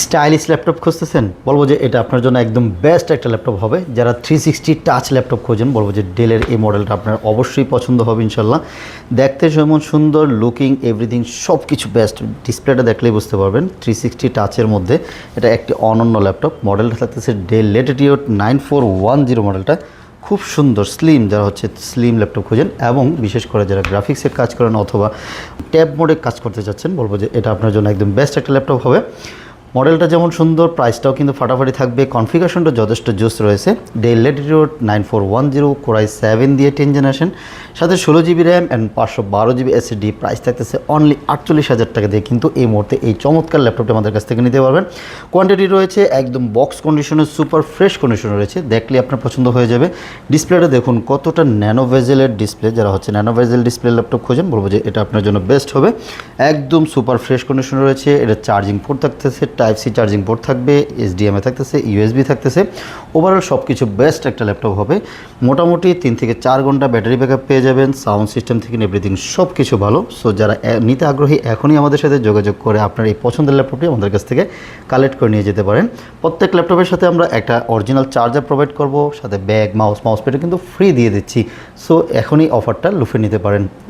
Stylish laptop খুঁজতেছেন, বলবো যে এটা আপনার জন্য একদম বেস্ট একটা ল্যাপটপ হবে। যারা 360 টাচ ল্যাপটপ খোঁজেন, বলবো যে ডেলের এই মডেলটা আপনার অবশ্যই পছন্দ হবে ইনশাল্লাহ। দেখতে যেমন সুন্দর, লুকিং এভরিথিং সব কিছু বেস্ট। ডিসপ্লেটা দেখলেই বুঝতে পারবেন 360 টাচের মধ্যে এটা একটি অনন্য ল্যাপটপ। মডেলটা থাকতেছে ডেল ল্যাটিটিউড 9410 মডেলটা। খুব সুন্দর স্লিম, যারা হচ্ছে স্লিম ল্যাপটপ খোঁজেন এবং বিশেষ করে যারা গ্রাফিক্সের কাজ করেন অথবা ট্যাব মোডে কাজ করতে চাচ্ছেন, বলবো যে এটা আপনার জন্য একদম বেস্ট একটা ল্যাপটপ হবে। মডেলটা যেমন সুন্দর, প্রাইসটাও কিন্তু ফাটাফাটি থাকবে। কনফিগারেশনটা যথেষ্ট জোস রয়েছে। ডেল ল্যাটিটিউড 9410 কোরাই 7 দিয়ে 10 জেনারেশন, সাথে 16 GB RAM and 512 GB SSD. Price থাকতেছে অনলি 48,000 টাকা দিয়ে, কিন্তু এই মুহূর্তে এই চমৎকার ল্যাপটপটা আমাদের কাছ থেকে নিতে পারবেন। কোয়ান্টিটি রয়েছে একদম বক্স কন্ডিশনে, সুপার ফ্রেশ কন্ডিশনে রয়েছে, দেখলে আপনার পছন্দ হয়ে যাবে। ডিসপ্লেটা দেখুন কতটা ন্যানো ভেজেলের ডিসপ্লে। যারা হচ্ছে ন্যানো ভেজেল ডিসপ্লে ল্যাপটপ খোঁজেন, বলবো যে এটা আপনার জন্য বেস্ট হবে। একদম সুপার ফ্রেশ কন্ডিশনে রয়েছে। এটা চার্জিং পোর্ট থাকতেছে, টাইপ সি চার্জিং পোর্ট থাকবে, এইচডিএমআই থাকতেছে, ইউএসবি থাকতেছে। ওভারঅল সব কিছু বেস্ট একটা ল্যাপটপ হবে। মোটামুটি 3 থেকে 4 ঘন্টা ব্যাটারি ব্যাকআপ পেয়ে যাবেন। সাউন্ড সিস্টেম থেকে এভরিথিং সব কিছু ভালো। সো যারা নিতে আগ্রহী, এখনই আমাদের সাথে যোগাযোগ করে আপনার এই পছন্দের ল্যাপটপটি আমাদের কাছ থেকে কালেক্ট করে নিয়ে যেতে পারেন। প্রত্যেক ল্যাপটপের সাথে আমরা একটা অরিজিনাল চার্জার প্রোভাইড করব, সাথে ব্যাগ, মাউস প্যাডও কিন্তু ফ্রি দিয়ে দিচ্ছি। সো এখনই অফারটা লুফে নিতে পারেন।